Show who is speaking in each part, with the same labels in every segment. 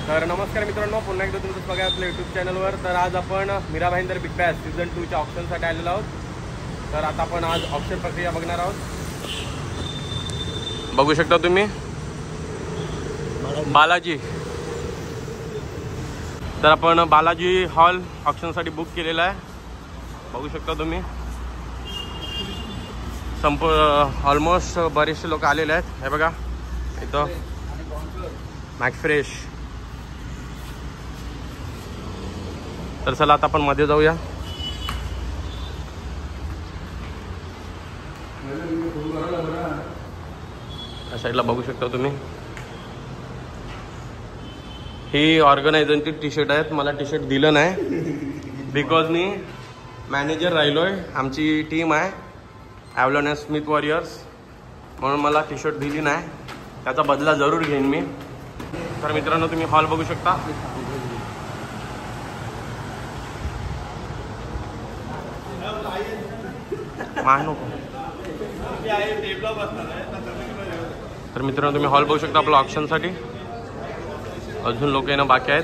Speaker 1: तर नमस्कार मित्रांनो, पुन्हा एकदा तुमचं स्वागत आहे आपल्या यूट्यूब चॅनलवर। तर आज आपण Mira Bhayandar big bash season 2च्या ऑप्शनसाठी आलेलो आहोत। तर आता आपण आज ऑप्शन प्रक्रिया बघणार आहोत। बघू शकता तुम्ही बालाजी। तर आपण बालाजी हॉल ऑप्शनसाठी बुक केलेला आहे। बघू शकता तुम्ही ऑलमोस्ट बरेचसे लोक आलेले आहेत। हे बघा इथं मॅक्सफ्रेश। तर चला आता आपण मध्ये जाऊया। या साईडला बघू शकता तुम्ही, ही ऑर्गनायझरची टी शर्ट आहेत। मला टी शर्ट दिलं नाही बिकॉज मी मॅनेजर राहिलोय। आमची टीम आहे ॲव्हलॉन अँड स्मिथ वॉरियर्स, म्हणून मला टी शर्ट दिली नाही। त्याचा बदला जरूर घेईन मी। तर मित्रांनो तुम्ही हॉल बघू शकता। तर मित्रांनो तुम्ही हॉल बघू शकता आपल्या ऑप्शनसाठी। अजून लोक येणं बाकी आहेत।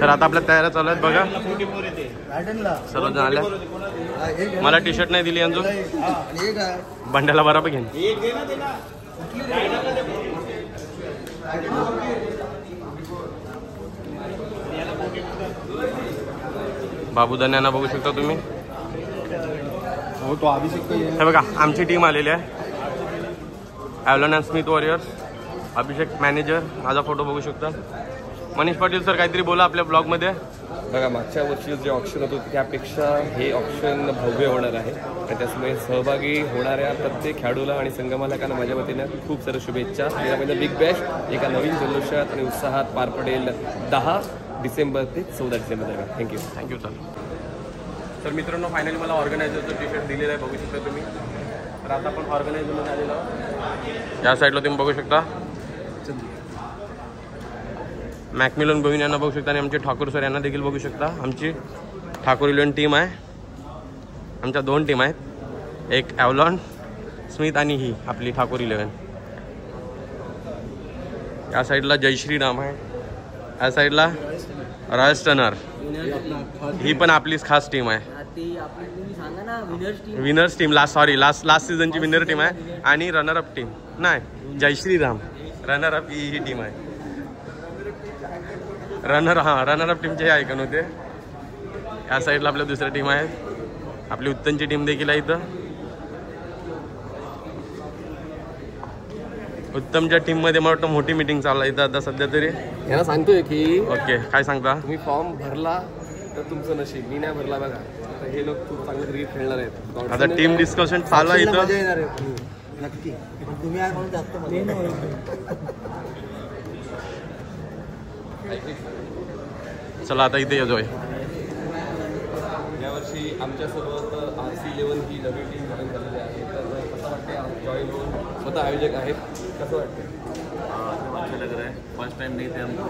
Speaker 1: तर आता आपल्या तयाऱ्या चालू आहेत बघा। सर्वजण आल्या। मला टी शर्ट नाही दिली अजून, बंड्याला बरोबर घेईन। बाबूदान्यांना बघू शकता तुम्ही। हे बघा आमची टीम आलेली आहे Avalon and Smith warriors. Abhishek manager, माझा फोटो बघू शकता। मनीष पाटील सर काहीतरी बोला आपल्या ब्लॉगमध्ये।
Speaker 2: बघा मागच्या वर्षी जे ऑप्शन होतं त्यापेक्षा हे ऑप्शन भव्य होणार आहे आणि त्यामुळे सहभागी होणाऱ्या प्रत्येक खेळाडूला आणि संगमालकांना माझ्या वतीने खूप साऱ्या शुभेच्छा। त्यामध्ये बिग बॅश एका नवीन जल्लोषात आणि उत्साहात पार पडेल 10 डिसेंबर ते 14 डिसेंबर दरम्यान। Thank you sir.
Speaker 1: तर मित्रांनो फायनली मला ऑर्गनायझरचं टी शर्ट दिलेलं आहे, बघू शकता तुम्ही। तर आता आपण ऑर्गनायझरमध्ये आलेलो आहोत। या साईडला तुम्ही बघू शकता मॅकमिलन गोविंद यांना बघू शकता आणि आमचे ठाकूर सर यांना देखील बघू शकता। आमची ठाकूर 11 टीम आहे। आमच्या 2 टीम आहेत, एक ॲव्हलॉन स्मिथ आणि ही आपली ठाकूर 11। या साईडला जय श्रीराम आहे। या साईडला रॉयल टनर, ही पण आपलीच खास टीम आहे। विनर्स टीम लास्ट सीझनची विनर टीम आहे। आणि रनर अप टीम नाही, जय श्रीराम रनर अप ही टीम आहे। रनर अप टीमचे हे ऐकून होते। या साईडला आपल्या दुसऱ्या टीम आहे, आपली उत्तमची टीम देखील आहे इथं। उत्तमच्या टीम मध्ये मला वाटतं मोठी मीटिंग चालू आहे इथं आता सध्या तरी।
Speaker 2: यांना सांगतोय की
Speaker 1: ओके, काय सांगता
Speaker 2: तुम्ही फॉर्म भरला तर तुमचं नशीब, मी नाही भरला बघा। आता हे लोक खूप चांगले क्रिकेट खेळणार आहेत।
Speaker 1: आता टीम डिस्कशन चालू आहे इथं।
Speaker 3: नक्की तुम्ही आहे म्हणून जास्त
Speaker 2: चला आता इथे येतोय। यावर्षी आमच्यासोबत RC11 ही नवी टीम जॉईन झालेली आहे। तर कसं वाटतं जॉईन होऊन? स्वतः आयोजक आहेत, कसं वाटतं?
Speaker 4: अच्छा लग रहा है। फर्स्ट टाइम नहीं थे हमको,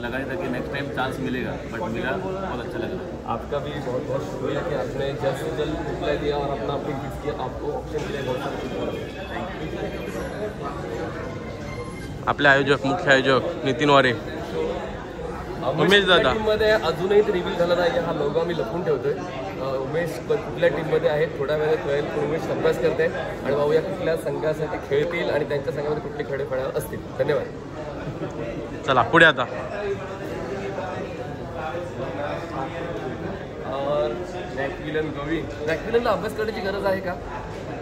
Speaker 4: लगा ही था कि नेक्स्ट टाइम चांस मिलेगा, बट मिला। बहुत अच्छा लग रहा है।
Speaker 2: आपका भी बहुत बहुत शुक्रिया कि आपने जल्द से जल्द रिप्लाई दिया और अपना अपनी गिफ्ट किया। आपको ऑप्शन के लिए बहुत सारा
Speaker 1: आपले आयोजक, मुख्य आयोजक नितीन वारे, उमेश दादा।
Speaker 2: टीममध्ये अजूनही ते रिव्हील झाला नाही, हा लोगो मी लपून ठेवतोय। उमेश कुठल्या टीममध्ये आहेत थोड्या वेळात कळेल। उमेश अभ्यास करते आणि भाऊया कुठल्या संघासाठी खेळतील आणि त्यांच्या संघामध्ये कुठले खेळ खेळणार असतील। धन्यवाद।
Speaker 1: चला पुढे आता।
Speaker 2: मॅकमिलनला अभ्यास करण्याची गरज आहे का?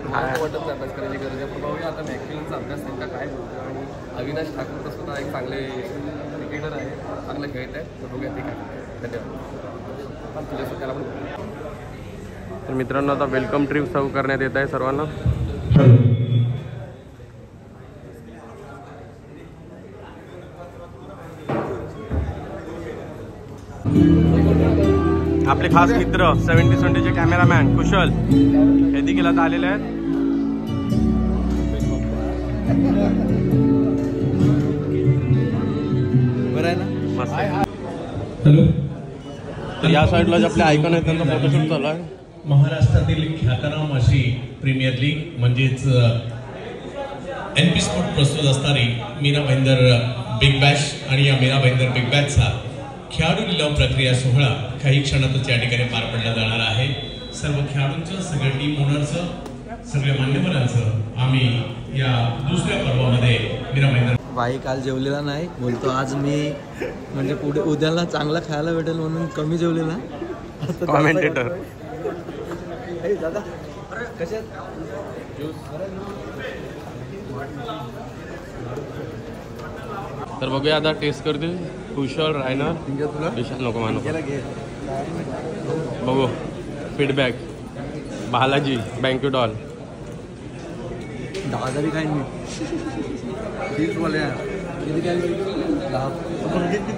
Speaker 2: वाटत अभ्यास करायची गरज आहे, पण भाऊया आता मॅकमिलनचा अभ्यास त्यांना काय बोलतो। आणि अविनाश ठाकूर तर सुद्धा एक चांगले क्रिकेटर आहे, चांगलं खेळत आहे। तर बघूया ते काय। धन्यवाद तुझ्या त्याला पण।
Speaker 1: तर मित्रांनो आता वेलकम ट्रिप सर्व करण्यात येत आहे सर्वांना। आपले खास मित्र 70-70चे कॅमेरामॅन कुशल हे देखील आता आलेले आहेत। मस्त आहे।
Speaker 5: हॅलो।
Speaker 1: तर या साईडला जे आपले आयकॉन आहेत त्यांचा फोटोशूट चालू आहे।
Speaker 5: महाराष्ट्रातील ख्यातनाम अशी प्रीमियर लीग म्हणजेच NP स्पोर्ट प्रस्तुत असणारी मीरा भाईंदर बिग बॅश आणि या मीरा भाईंदर बिग बॅशचा खेळाडू लिलाव प्रक्रिया सोहळा काही क्षणातच या ठिकाणी पार पडला जाणार आहे. सर्व खेळाडूंचं, सगळ्या टीम ओनरचं, सगळ्या मान्यवरांचं आम्ही या दुसऱ्या पर्वामध्ये मीरा भाईंदर.
Speaker 3: भाई काल जेवलेला नाही, बोलतो आज मी म्हणजे पुढे उद्याला चांगला खायला भेटेल म्हणून कमी जेवलेला.
Speaker 1: कॉमेंटेटर
Speaker 3: दादा कशात
Speaker 1: तर बघूया आता टेस्ट करतील. कुशल रायनर विशाल नको मानो बघू. फीडबॅक बालाजी बँक्वेट हॉल
Speaker 3: 10 तरी काही नाही. 20 वाले किती काय 10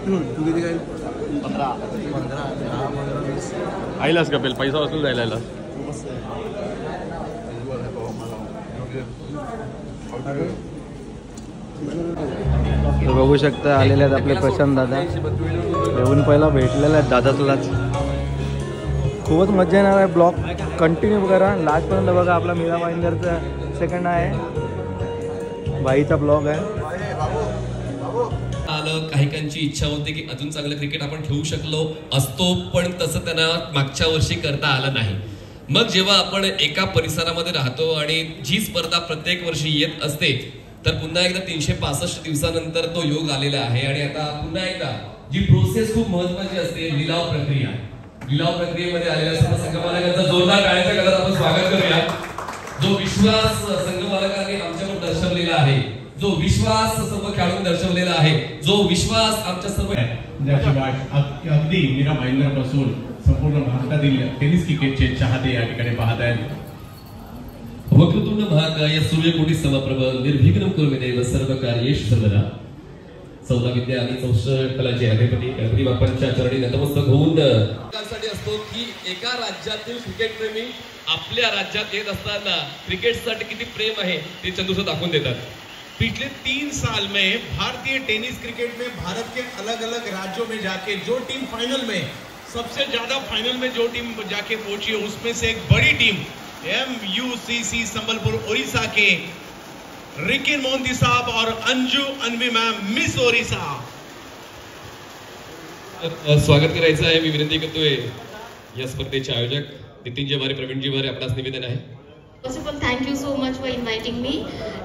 Speaker 3: तू किती काय 15 20
Speaker 1: आईलाच कपेल पैसा वसूल जायला आला.
Speaker 3: बघू शकता आलेले आहेत आपले प्रशांत दादा. येऊन पहिला भेटलेला आहेत दादा तुलाच. खूपच मजा येणार आहे. ब्लॉग कंटिन्यू करा लास्टपर्यंत बघा. आपला मीरा भाईंदरचा सेकंड आहे, बाईचा ब्लॉग आहे.
Speaker 2: आलं काहीकांची इच्छा होती की अजून चांगलं क्रिकेट आपण खेळू शकलो असतो, पण तसं त्यांना मागच्या वर्षी करता आलं नाही. मग जेव्हा आपण एका परिसरामध्ये राहतो आणि जी स्पर्धा प्रत्येक वर्षी येत असते, तर पुन्हा एकदा 365 दिवसानंतर तो योग आलेला आहे. आणि आता पुन्हा एकदा जी प्रोसेस खूप महत्वाची असते, लिलाव प्रक्रिया. लिलाव प्रक्रियेमध्ये आलेल्या सर्व संघमालकांचा जोरदार टाळ्यांच्या गजरात आपण स्वागत करूया. जो विश्वास संघमालकांनी आमच्यावर दर्शवलेला आहे, जो विश्वास सर्व खेळाडूंनी दर्शवलेला आहे, जो विश्वास आमच्या सर्व
Speaker 5: ज्याची वाट अगदी मीरा भाईंदर पासून संपूर्ण भारतातील टेनिस क्रिकेटचे चाहते या ठिकाणी पाहत आहेत.
Speaker 2: वक्रतुंड महाकाय सूर्यकोटी समप्रभ निर्विघ्नं कुरु मे देव सर्व कार्येषु सर्वदा. 14 विद्या आणि 64 कलाचे अधिपती गणपती बाप्पांच्या चरणी नतमस्तक होऊन साठी असतो की एका राज्यातील क्रिकेट प्रेमी आपल्या राज्यात येत असताना क्रिकेटसाठी किती प्रेम आहे ते चंदूसर दाखवून देतात.
Speaker 6: पिछले 3 साल में भारतीय टेनिस क्रिकेट में भारत के अलग अलग राज्यों में जाके जो टीम फाइनल में सबसे ज्यादा फाइनल में जो टीम जाके पहुंची है, उसमें से एक बड़ी टीम MUCC संबलपुर ओडिशा के रिकिन मोहंती साहब और अंजू अन्वी मैम मिस ओडिशा.
Speaker 2: स्वागत करायचं आहे. मी विनंती करतोय या स्पर्धेचे आयोजक नितीनजी वारे, प्रवीणजी वारे, आपणास निवेदन आहे.
Speaker 7: First of all thank you so much for inviting me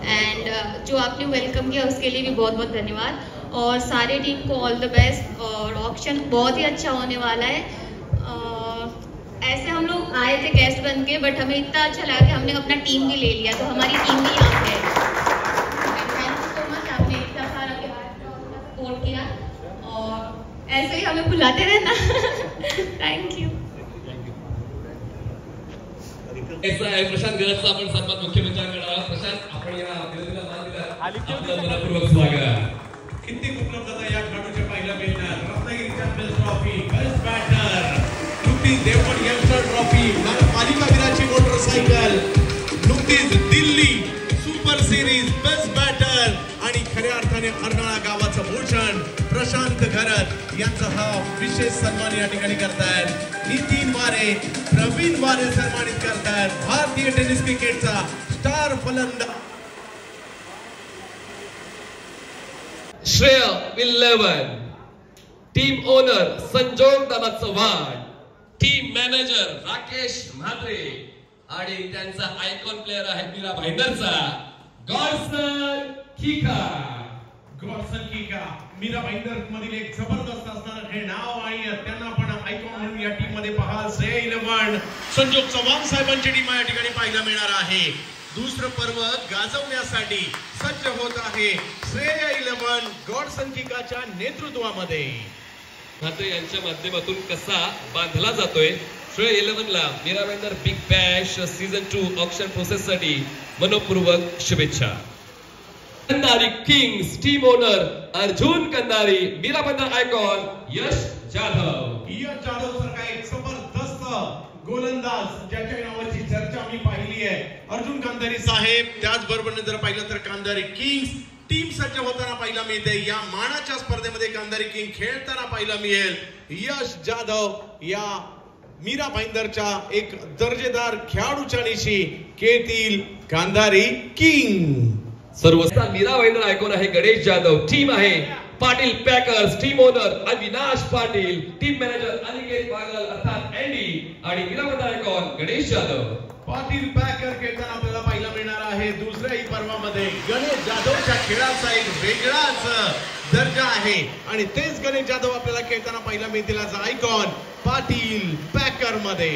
Speaker 7: and जो आपने वेलकम किया उसके लिए भी बहुत बहुत धन्यवाद. और सारे टीम को ऑल द बेस्ट. और ऑक्शन बहुत ही अच्छा होने वाला है. ऐसे हम लोग आए थे गेस्ट बन के, बट हमें इतना अच्छा लगा कि हमने अपना टीम भी ले लिया, तो हमारी टीम भी यहाँ पे है. थैंक यू सो मच, आपने इतना सारा सपोर्ट किया और ऐसे ही हमें बुलाते रहना. Thank you.
Speaker 2: प्रशांत गरजचा आपण सर्वात मुख्य मंचाकडे आहोत. प्रशांत, आपण या विनंतीला मान दिला, आपलं मनपूर्वक स्वागत.
Speaker 6: किती उपलब्धता या खेळाडूच्या पाहायला मिळणार. Ratnagiri champions trophy, best batter, नुकतीच देवगड यंगस्टर ट्रॉफी, पालिका वीराची मोटरसायकल, नुकतीच Delhi super series best batter आणि खऱ्या अर्थाने अर्नाळा गावाचं भूषण प्रशांत घरत यांचा हा विशेष सन्मान या ठिकाणी करतायत. नितीन वारे, प्रवीण वारे सन्मानित करतायत. भारतीय टेनिस क्रिकेटचा स्टार फलंदाज
Speaker 2: श्रेय 11, टीम ओनर संजोग दादा चव्हाण, टीम मॅनेजर राकेश म्हात्रे आणि त्यांचा आयकॉन प्लेअर आहे मीरा भाईंदरचा गॉडसन किका.
Speaker 6: गॉडसन किका मीरा भाईंदर मधील एक जबरदस्त असणारं हे नाव आणि त्यांना पण आयकॉन म्हणून या टीम मध्ये पहा. श्रेय 11 संजोग चव्हाण साहेबांची टीम या ठिकाणी पाहायला मिळणार आहे. दुसरं पर्व गाजवण्यासाठी सज्ज होत आहे श्रेय 11 गॉडसन किकाच्या नेतृत्वामध्ये.
Speaker 2: म्हात्रे यांच्या माध्यमातून कसा बांधला जातोय. श्रेय 11 ला Mira Bhayandar big bash season 2 auction process साठी मनपूर्वक शुभेच्छा. Kandhari kings team owner Arjun Kandhari, Mira Bhayandar icon Yash Jadhav.
Speaker 6: Yash Jadhav सारखा एक जबरदस्त गोलंदाज ज्याच्या नावाची चर्चा आम्ही पाहिली आहे, अर्जुन कंधारी साहेब. त्याचबरोबर जर पाहिलं तर कंधारी किंग्स टीम सज्ज होताना पाहायला मिळते. या मानाच्या स्पर्धेमध्ये कंधारी किंग खेळताना पाहायला मिळेल. यश जाधव या मीरा भाईंदरच्या एक दर्जेदार खेळाडूच्या निशी खेळतील कंधारी किंग.
Speaker 2: सर्व मीरा भाईंदर आयकॉन आहे गणेश जाधव, टीम आहे Patil packers, team owner Avinash Patil, team manager Aniket Bagal अर्थात अँडी आणि मीरा भाईंदर आयकॉन गणेश जाधव.
Speaker 6: पाटील पॅकर खेळताना आपल्याला पाहायला मिळणार आहे दुसऱ्याही पर्वामध्ये. गणेश जाधवच्या खेळाचा एक वेगळाच दर्जा आहे आणि तेच गणेश जाधव आपल्याला खेळताना पाहायला मिळतील आज आयकॉन पाटील पॅकर मध्ये.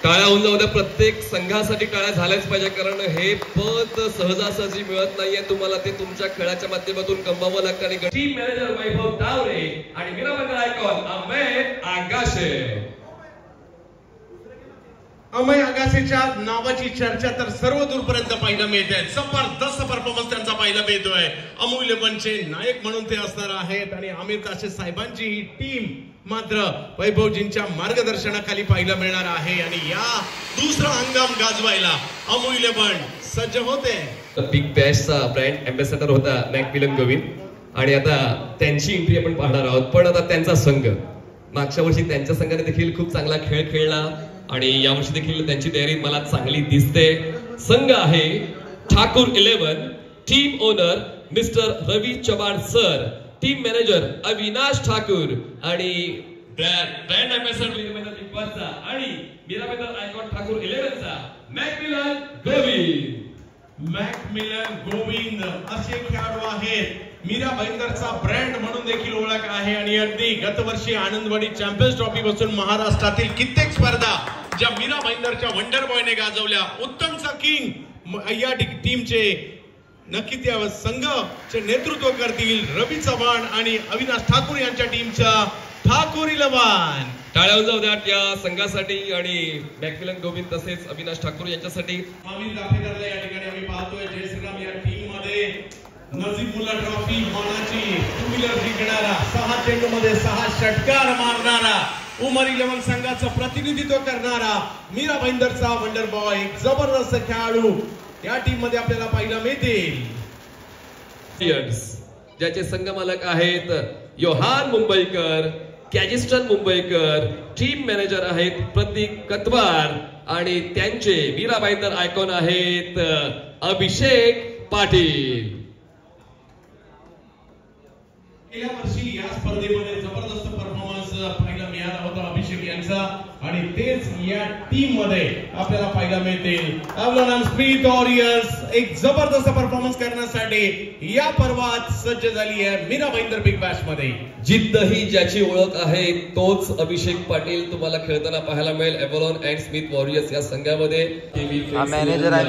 Speaker 2: टाळ्या होऊन जाऊ द्या, प्रत्येक संघासाठी टाळ्या झाल्याच पाहिजे, कारण हे पद सहजासहजी मिळत नाहीये तुम्हाला, ते तुमच्या खेळाच्या माध्यमातून कमवावं लागतं. आणि टीम मॅनेजर वैभव तावरे आणि मीरा भाईंदर आयकॉन अमय आगाशे.
Speaker 6: अमय आगासेच्या नावाची चर्चा तर सर्व दूरपर्यंत पाहायला मिळते. जबरदस्त परफॉर्मन्स त्यांचा पाहायला मिळतोय. अमूल्य पंचे नायक म्हणून ते असणार आहेत आणि आमिर ताशे साहेबांची ही टीम मात्र वैभवजींच्या मार्गदर्शनाखाली पाहायला मिळणार आहे आणि या दुसरा हंगाम गाजवायला अमूल्य पण सज्ज होते.
Speaker 2: बिग बॅशचा ब्रँड अँबॅसेडर होता मॅकमिलन गोविंद आणि आता त्यांची एंट्री आपण पाहणार आहोत. पण आता त्यांचा संघ, मागच्या वर्षी त्यांच्या संघाने देखील खूप चांगला खेळ खेळला आणि यावर्षी देखील त्यांची तयारी मला चांगली दिसते. संघ आहे Thakur 11, team owner mister Ravi Chavan sir, team manager Avinash Thakur आणि ब्रँड अँबॅसेडर बिग बॉसचा आणि मीरा भाईंदर आयकॉन ठाकूर 11चा मॅकमिलन गोविंद.
Speaker 6: मॅकमिलन गोविंद असे खेळाडू आहेत. मीरा भाईंदरचा ब्रँड म्हणून देखील ओळख आहे आणि अगदी गतवर्षी आनंदवाडी चॅम्पियन्स ट्रॉफी पासून महाराष्ट्रातील कित्येक स्पर्धा ज्या मीरा भाईंदरच्या वंडर बॉयने गाजवल्या. उत्तमचा किंग या टीमचे नक्की त्या संघाचे नेतृत्व करतील रवी चव्हाण आणि अविनाश ठाकूर यांच्या टीमच्या ठाकूर 11.
Speaker 2: टाळ्या जाऊ द्या या संघासाठी आणि मॅकमिलन गोविंद तसेच अविनाश ठाकूर यांच्यासाठी.
Speaker 6: आम्ही दाफेदारला या ठिकाणी आम्ही पाहतोय जय श्रीराम या टीम मध्ये नजीबुल्ला ट्रॉफी मानाची 2 व्हीलर जिंकणारा, 6 चेंडूमध्ये 6 षटकार मारणारा, उमर 11 संघाचं प्रतिनिधित्व करणारा मीरा भाईंदरचा वंडर बॉय, जबरदस्त खेळाडू या टीम मध्ये आपल्याला पाहायला मिळतील.
Speaker 2: ज्याचे संघ मालक आहेत योहान मुंबईकर, कॅजिस्टन मुंबईकर, टीम मॅनेजर आहेत प्रतीक कतवार आणि त्यांचे मीरा भाईंदर आयकॉन आहेत अभिषेक पाटील.
Speaker 6: गेल्या वर्षी या स्पर्धेमध्ये जबरदस्त परफॉर्मन्स पाहायला मिळाला होता अभिषेक यांचा आणि तेच या टीम मध्ये आपल्याला पाहायला मिळतील. अवलॉन स्प्रीट वॉरियर्स एक जबरदस्त परफॉर्मन्स करण्यासाठी या पर्वात सज्ज झाली आहे मीरा भाईंदर बिग बॅश मध्ये.
Speaker 2: जिद्द ही ज्याची ओळख आहे तोच अभिषेक पाटील तुम्हाला खेळताना पाहायला मिळेल एव्हलॉन अँड स्मिथ वॉरियर्स या संघामध्ये.
Speaker 3: मॅनेजर आहे,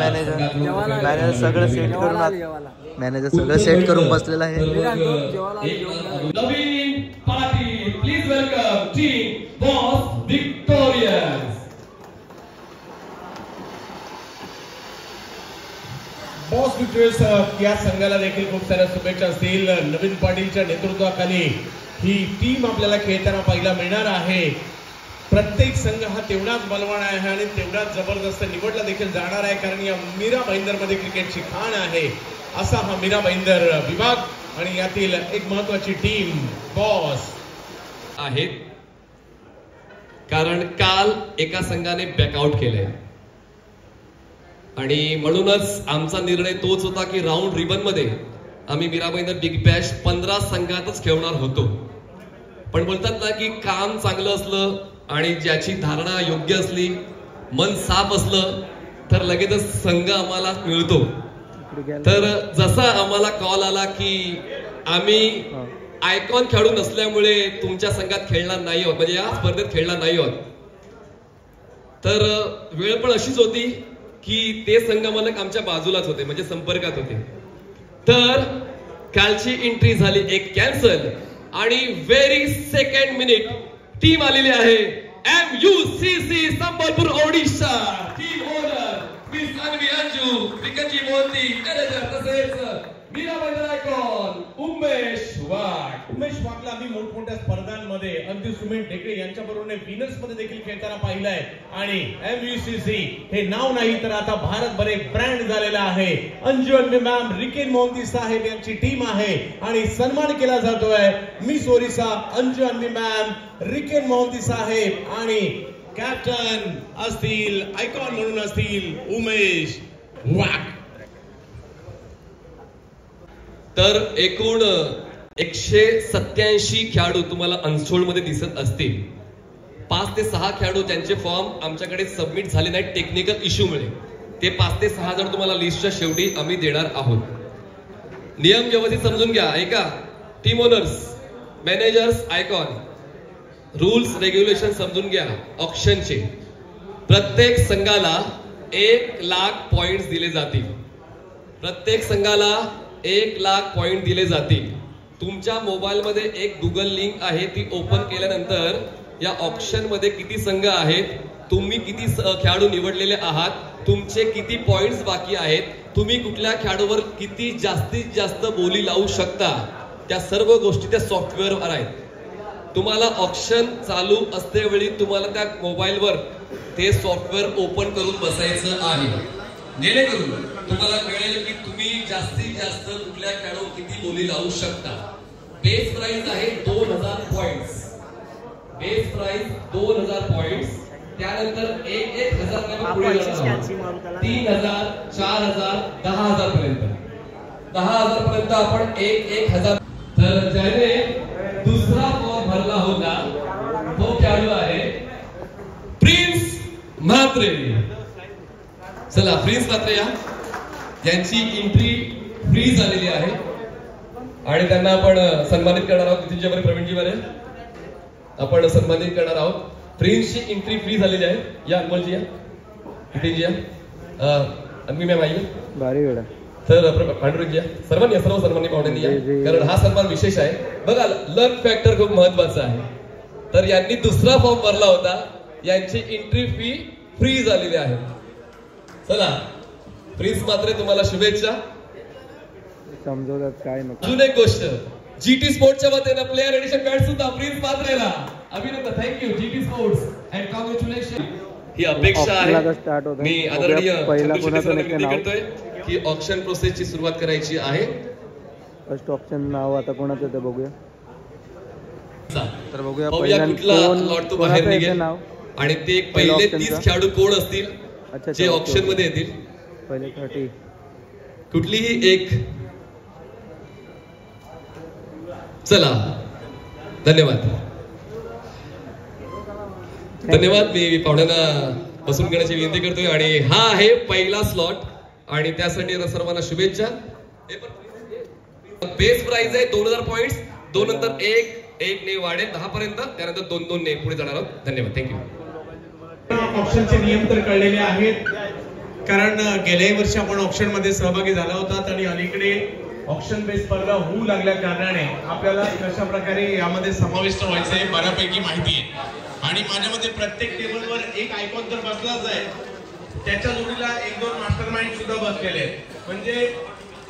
Speaker 3: मॅनेजर सगळं सेट करून मॅनेजर सगळं सेट करून बसलेला आहे.
Speaker 2: Naveen Patil please welcome team boss victorious.
Speaker 6: Boss victorious या संघाला देखील खूप साऱ्या शुभेच्छा असतील. नवीन पाटीलच्या नेतृत्वाखाली ही टीम आपल्याला खेळताना पाहायला मिळणार आहे. प्रत्येक संघ हा तेवढाच बलवान आहे आणि तेवढाच जबरदस्त निवडला देखील जाणार आहे, कारण या मीरा भाईंदर मध्ये क्रिकेटची खाण आहे असा हा मीरा भाईंदर विभाग आणि यातील एक महत्वाची टीम बॉस
Speaker 2: आहेत. कारण काल एका संघाने बॅकआउट केलंय आणि म्हणूनच आमचा निर्णय तोच होता की राऊंड रिबन मध्ये आम्ही मीरा भाईंदर बिग बॅश 15 संघातच खेळणार होतो. पण बोलतात ना की काम चांगलं असलं आणि ज्याची धारणा योग्य असली, मन साफ असलं तर लगेचच संघ आम्हाला मिळतो. तर जसा आम्हाला कॉल आला की आम्ही आयकॉन खेळाडू नसल्यामुळे तुमच्या संघात खेळणार नाही आहोत, म्हणजे या स्पर्धेत खेळणार नाही आहोत, तर वेळ पण अशीच होती की ते संघ मालक आमच्या बाजूलाच होते, म्हणजे संपर्कात होते. तर कालची एंट्री झाली एक कॅन्सल आणि व्हेरी सेकंड मिनिट टीम आलेली आहे MUCC Sambalpur Odisha. Team owner miss Anvi Anju, विकटजी मोहंती, तसेच मीरा भाईंदर आयकॉन उमेश वाघ.
Speaker 6: उमेश वाघला आम्ही मोठमोठ्या स्पर्धांमध्ये अगदी सुमेन ढेकळे यांच्या बरोबर विनर्स मध्ये देखील खेळताना पाहिलंय आणि MUCC हे नाव नाही तर आता भारतभर एक ब्रँड झालेला आहे. अंजू अन्वी मॅम, रिकेन मोहंती साहेब यांची टीम आहे आणि सन्मान केला जातोय मिस ओरिसा अंजू अन्वी मॅम, रिकेन मोहंती साहेब आणि कॅप्टन असतील, आयकॉन म्हणून असतील उमेश वाघ.
Speaker 2: तर एकूण 187 खेळाडू तुम्हाला अनसोल्ड मध्ये दिसत असतील. 5 ते 6 खेळाडू ज्यांचे फॉर्म आमच्याकडे सबमिट झाले नाहीत टेक्निकल इश्यूमुळे, ते 5 ते 6 जण तुम्हाला लिस्टच्या शेवटी आम्ही देणार आहोत. नियम व्यवस्थित समजून घ्या. ऐका, team owners, managers, icon, rules regulation समजून घ्या. ऑक्शनचे प्रत्येक संघाला 1,00,000 पॉइंट्स दिले जातील. प्रत्येक संघाला 1,00,000 पॉइंट दिले जातील. तुमच्या मोबाईलमध्ये एक गुगल लिंक आहे, ती ओपन केल्यानंतर या ऑप्शन मध्ये किती संघ आहेत, तुम्ही किती खेळाडू निवडलेले आहात, तुमचे किती पॉइंट्स बाकी आहेत, तुम्ही कुठल्या खेळाडूवर किती जास्तीत जास्त बोली लावू शकता, त्या सर्व गोष्टी त्या सॉफ्टवेअरवर आहेत. तुम्हाला ऑप्शन चालू असते वेळी तुम्हाला त्या मोबाईलवर ते सॉफ्टवेअर ओपन करून बसायचं आहे, जेणेकरून तुम्हाला कळेल की तुम्ही जास्तीत जास्त कुठल्या खेळाडूवर किती बोली लावू शकता. बेस प्राइस आहे 2,000 पॉइंट्स. Base price 2,000 points. त्यानंतर 1,000 पुढे 3,000, 4,000, 10,000 पर्यंत. 10,000 पर्यंत आपण 1,000. तर ज्याने दुसरा फॉर्म भरला होता तो खेळाडू आहे प्रिन्स म्हात्रे. चला, प्रिन्स म्हात्रे यांची एंट्री फ्री झालेली आहे आणि त्यांना आपण सन्मानित करणार आहोत. नितीनजीवरे, प्रवीणजीवरे आपण सन्मानित करणार आहोत. प्रिन्सची एंट्री फ्री झालेली आहे. या अनमोलजी, या नितीनजी, या अन्वी मॅम आई,
Speaker 3: भारी वेळा.
Speaker 2: तर पांडुरंग या, सर्वांनी सर्व सन्मानी पाहुण्यांनी या, कारण हा सन्मान विशेष आहे. बघा, लक फॅक्टर खूप महत्वाचा आहे. तर यांनी दुसरा फॉर्म भरला होता, यांची एंट्री फी फ्री झालेली आहे. चला, प्रिन्स म्हात्रे तुम्हाला शुभेच्छा.
Speaker 3: समजवतात काय नको.
Speaker 2: अजून एक गोष्ट, जीटी स्पोर्ट्सच्या वतीने प्लेअर एडिशन बॅट सुद्धा प्रिन्स म्हात्रेला अभिनंदन. Thank you GT sports and congratulation. ही अपेक्षा आहे. मी आदरणीय विनंती करतोय की ऑप्शन प्रोसेसची सुरुवात करायची आहे.
Speaker 3: फर्स्ट ऑप्शन नाव आता कोणाचं ते बघूया.
Speaker 2: तर बघूया कुठला लॉट तो बाहेर निघेल आणि ते पहिले 30 खेळाडू कोण असतील जे ऑप्शन मध्ये येतील.
Speaker 3: पहिले 30
Speaker 2: कुठलीही एक. चला, धन्यवाद. धन्यवाद. मी पाहुण्यांना बसून घेण्याची विनंती करतोय आणि हा आहे पहिला स्लॉट आणि त्यासाठी सर्वांना शुभेच्छा. बेस प्राइस आहे 2,000 पॉइंट्स. 2 नंतर 1 ने वाढेल 10 पर्यंत, त्यानंतर 2 ने पुढे जाणार आहोत. धन्यवाद. थँक्यू.
Speaker 6: ऑप्शनचे नियम तर कळलेले आहेत, कारण गेल्याही वर्षी आपण ऑप्शन मध्ये सहभागी झाला होतात आणि अलीकडे ऑप्शन बेस स्पर्धा होऊ लागल्या कारणाने आपल्याला कशा प्रकारे यामध्ये समाविष्ट व्हायचं आहे बऱ्यापैकी माहिती आहे. आणि माझ्यामध्ये प्रत्येक टेबलवर एक आयकॉन तर बसलाच आहे, त्याच्या जोडीला 1-2 मास्टरमाइंड सुद्धा बसलेले आहेत. म्हणजे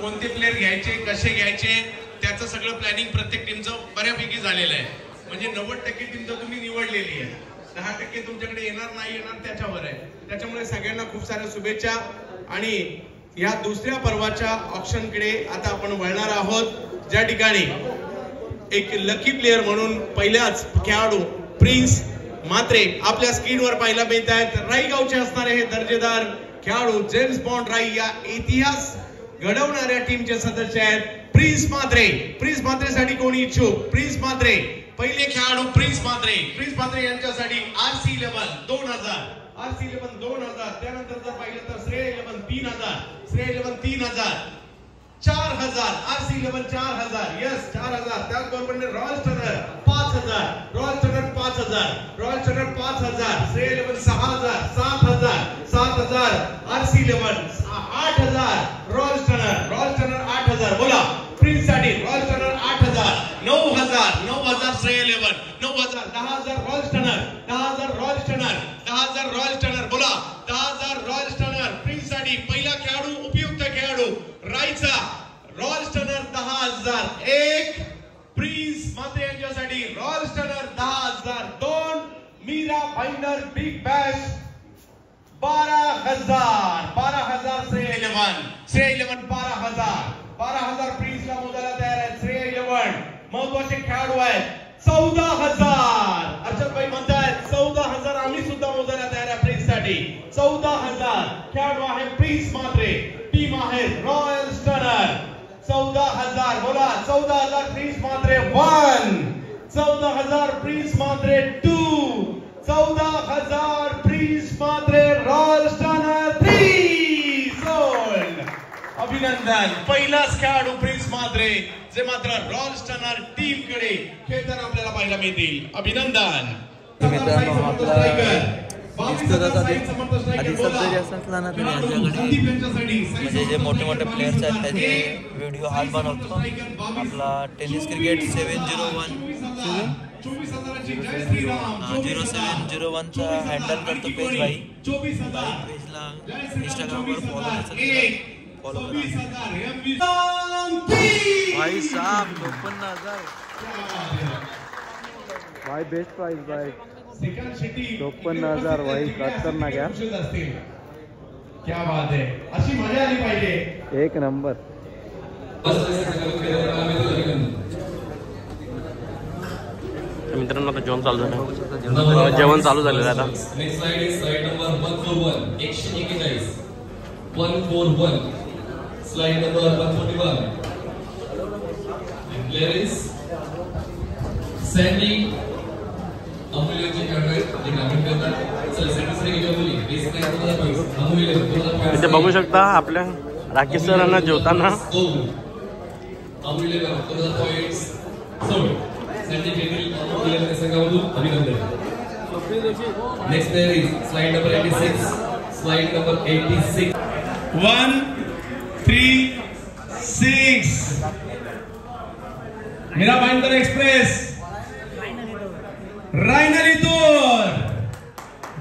Speaker 6: कोणते प्लेयर घ्यायचे, कसे घ्यायचे, त्याचं सगळं प्लॅनिंग प्रत्येक टीमचं बऱ्यापैकी झालेलं आहे. म्हणजे 90% टीम तर तुम्ही निवडलेली आहे, 10% तुमच्याकडे येणार नाही येणार त्याच्यावर आहे. त्याच्यामुळे सगळ्यांना खूप साऱ्या शुभेच्छा. आणि या दुसऱ्या पर्वाच्या ऑप्शनकडे आता आपण वळणार आहोत, ज्या ठिकाणी एक लकी प्लेयर म्हणून पहिल्याच खेळाडू प्रिन्स म्हात्रे आपल्या स्क्रीनवर पाहायला मिळत आहेत. राईगावचे असणारे हे दर्जेदार खेळाडू जेम्स बॉन्ड राई या इतिहास घडवणाऱ्या टीमचे सदस्य आहेत प्रिन्स म्हात्रे. प्रिन्स म्हात्रेसाठी कोणी इच्छुक? प्रिन्स म्हात्रे पहिले खेळाडू प्रिन्स म्हात्रे. प्रिन्स म्हात्रे यांच्यासाठी RC 11 2000, RC 11 2000. त्यानंतर जर पाहिलं तर श्रेय 11 3000, श्रेय 11 3000, 4000, RC 11 4000, यस 4000. त्याचबरोबर royal stunner 5000, royal stunner 5000, royal stunner 5000, श्रेय 11 6000, 7000, 7000, RC 11 8000, रॉयल स्टनर 8000. बोला प्रिन्स साठी रॉयल स्टनर 8000, 9000, 9000 श्रेय 11, 9000, 10000 royal stunner, 10000 royal stunner, 10000 royal stunner. बोला 10000 रॉयल स्टनर प्रिन्स साठी. पहिला खेळाडू उपयुक्त खेळाडू राईचा रॉयल स्टनर 10000. एक प्रिन्स म्हात्रे यांच्यासाठी royal stunner 10000. 2 Mira Bhayandar big bash 12000, 12000 श्रेय 11, श्रेय 11 12000, 12000 प्रिन्सला मोजायला तयार आहेत. श्रेय 11 महत्वाचे खेळाडू आहेत. 14000 अर्चद भाई म्हणतात 14000 आम्ही सुद्धा मोजायला तयार आहे प्रिन्स साठी. 14000 खेळाडू आहे प्रिन्स म्हात्रे. टीम आहे रॉयल स्टनर. 14,000 बोला 14,000 prince Mhatre 1, 14,000 prince Mhatre 2, 14,000 prince Mhatre royal stunner 3 sold. अभिनंदन. पहिलाच खेळाडू प्रिन्स म्हात्रे जे मात्र रॉयल स्टनर टीम कडे खेळताना आपल्याला पाहायला मिळतील. अभिनंदन.
Speaker 3: मित्रांनो आपला डिस्कस आधी सध्या जास्त असला ना तरी यांच्याकडे म्हणजे जे मोठे मोठे प्लेयर्स आहेत त्याचे व्हिडिओ हाच बनवतो. आपला टेनिस क्रिकेट 0701चा हँडल करतो पेज भाई. पेजला इंस्टाग्रामवर फॉलो करा. भाई साहब 54,000 भाई बेस्ट प्राइस भाई 54,000 भाई खतरनाक यार.
Speaker 6: क्या बात है. अशी मजा आली पाहिजे.
Speaker 3: एक नंबर.
Speaker 1: मित्रांनो आता जेवण चालू झालं. जेवण चालू झालेलं आता.
Speaker 2: Next slide is slide number 141 141 141 slide number 141 player is Sandy अमूल्यचे खेळाडू आहेत जे ग्रामीण करतात. चल सेकंड गेली अमूल्य बेस काय तुम्हाला पॉइंट्स अमूल्य
Speaker 1: इथे बघू शकता आपल्या राकेश सरांना जेवताना
Speaker 2: अमूल्य 2000 पॉइंट्स सोड सॅन्डी घेतील अमूल्य संघामधून. अभिनंदन. Next player is slide number 86 slide number 86
Speaker 6: 136 Mira Bhayandar express रायनलीतून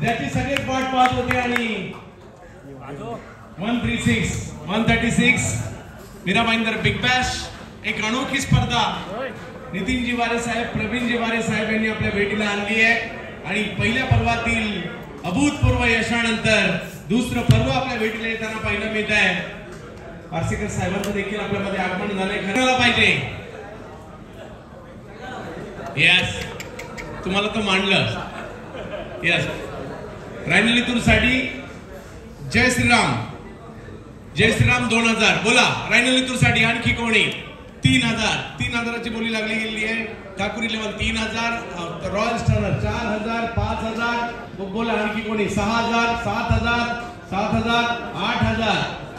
Speaker 6: ज्याची सगळेच वाट पाहत होते आणि 136 मीरा भाईंदर बिग बॅश एक अनोखी स्पर्धा नितीन जिवारे साहेब प्रवीण जिवारे साहेब यांनी आपल्या भेटीला आणली आहे आणि पहिल्या पर्वातील अभूतपूर्व यशानंतर दुसरं पर्व आपल्या भेटीला येताना पाहायला मिळत आहे. पारसेकर साहेबांचं देखील आपल्यामध्ये आगमन झालंय. खरं पाहिजे. यस तुम्हाला तो मांडलं. यस रायनलीतूर साठी जय श्रीराम 2000 बोला. रायनलीतूर साठी आणखी कोणी 3,000ची बोली लागली गेलेली आहे. ठाकुरी लेवल 3,000 रॉयल स्टनर 4,000 5,000 बोला. आणखी कोणी 6,000 7,000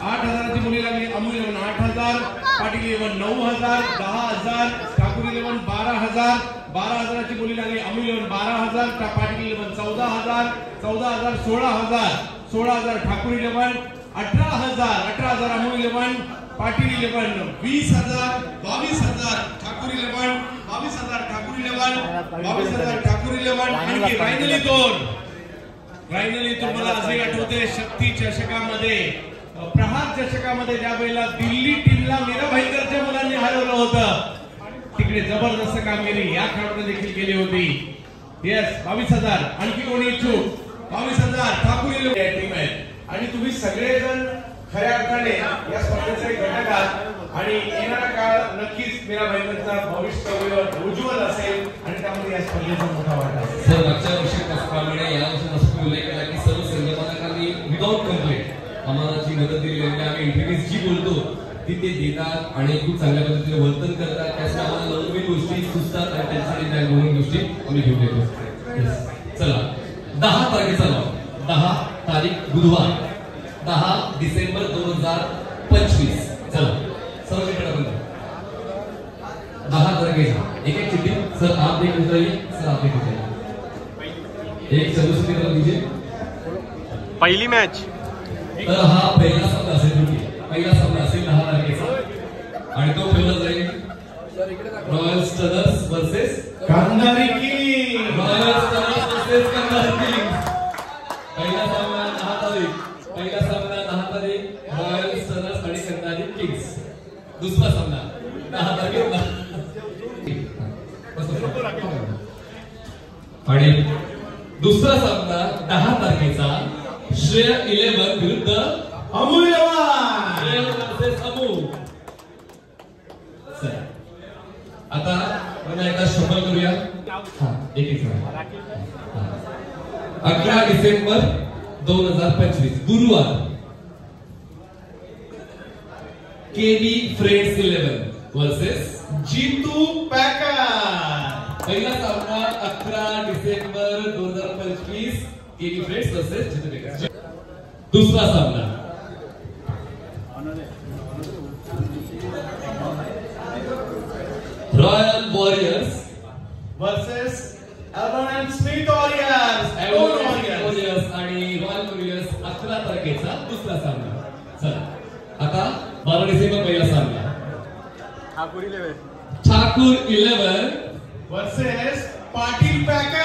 Speaker 6: 8,000ची बोली लागली. Amul level 8,000 Patil level 9,000 10,000 Thakuri level 12,000ची बोली लागली. Amul level 12,000 Patil level 14,000 16,000 Thakuri level 18,000 Amul level Patil level 20,000 22,000 Thakuri level 22,000 Thakuri level आणखी रायनलीतून मला असे आठवते शक्ती चषकामध्ये प्रहार चषकामध्ये ज्या वेळेला दिल्ली टीमला मीरा भाईंदरच्या मुलांनी हरवलं होतं तिकडे जबरदस्त कामगिरी या खेळाडूने देखील केली होती. येस 22,000 आणखी कोणी इच्छुक 22,000 ठाकुरी टीम आहे आणि तुम्ही सगळेजण खऱ्या अर्थाने या स्पर्धेचे घटक आहात आणि येणारा काळ नक्कीच मीरा भाईंदरचा भविष्य उज्ज्वल असेल आणि त्यामध्ये या स्पर्धेचा मोठा वाटा असेल.
Speaker 2: सर मागच्या वर्षी त्याचप्रमाणे या वर्षी नसतो उल्लेख केला की सर्व संघटनांनी विदाउट कंप्लेंट आम्हाला जी मदत दिली आहे आम्ही इंटरव्ह्यूज जी बोलतो ती ते देतात आणि खूप चांगल्या पद्धतीने वर्तन करतात. त्यासाठी आम्हाला नवनवीन गोष्टी सुचतात आणि त्याच्यासाठी त्या नवीन गोष्टी आम्ही घेऊन येतो. चला 10 तारखेचा लाव 10 तारीख बुधवार 10 डिसेंबर 2025 चला सर्व चिठ्ठ्या 10 तारखेचा एक चिठ्ठी. सर आप एक उतरिए सर आप एक उतरिए एक सर्वस्वी कर दीजिए.
Speaker 1: पहिली मॅच
Speaker 2: तर हा पहिला सामना असेल. पहिला सामना असेल 10 तारखेचा आणि तो ठेवला जाईल royal stunners versus
Speaker 6: Kandhari kings.
Speaker 2: Royal stunners versus Kandhari kings. पहिला सामना 10 तारीख रॉयल स्टनर्स आणि कांधारी किंग्स. दुसरा सामना 10 तारखेला आणि दुसरा सामना 10 तारखेचा श्रेय 11 विरुद्ध
Speaker 6: अमूल्यवान
Speaker 2: अमूल. आता पुन्हा एकदा शफल करूया. एक 11 डिसेंबर 2025 गुरुवार
Speaker 6: KB friends 11 versus
Speaker 5: Jitu packer.
Speaker 6: पहिला सामना 11 December 2025 KB friends versus Jitu packer. दुसरा सामना royal warriors
Speaker 5: versus Avalon Smith warriors.
Speaker 6: Warriors आणि रॉयल वॉरियर्स 11 तारखेचा दुसरा सामना. चला आता 12 डिसेंबर पहिला सामना Thakur 11
Speaker 5: versus Patil packer.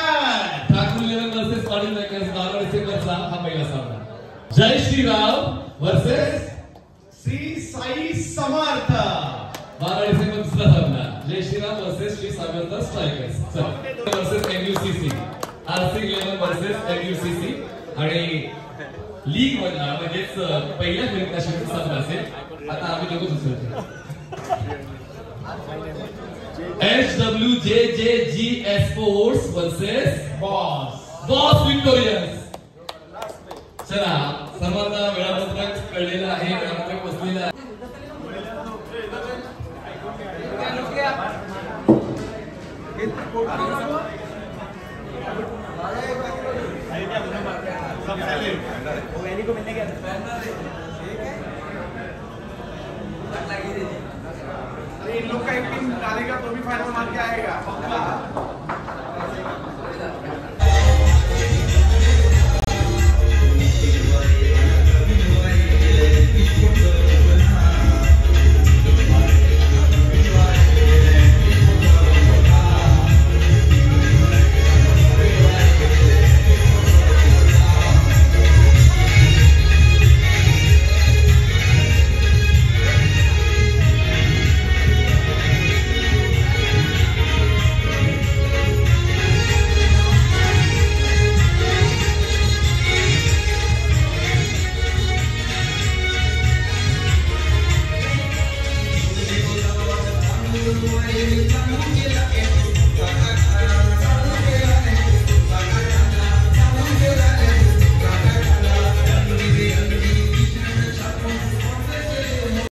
Speaker 6: Thakur 11 versus Patil packer 12 डिसेंबरचा हा पहिला सामना. जय श्रीराम वर्सेस
Speaker 5: श्री साई समर्थ.
Speaker 6: 12 डिसेंबर दुसरा सामना. Jai Shriram versus Shri Samarth strikers versus MUCC. RC 11 versus MUCC आणि लीग मधला म्हणजेच पहिल्या फेरीचा सामना असेल. आता आम्ही लोक दुसरं HWJJG Sports वर्सेस बॉस विक्टोरियन्स. चला सर्वांना वेळापत्रक कळलेलं आहे. वेळापत्रक बसलेलं आहे.
Speaker 5: इन लोग का एक टीम डालेगा तो भी फाइनल मान के आएगा.
Speaker 8: We're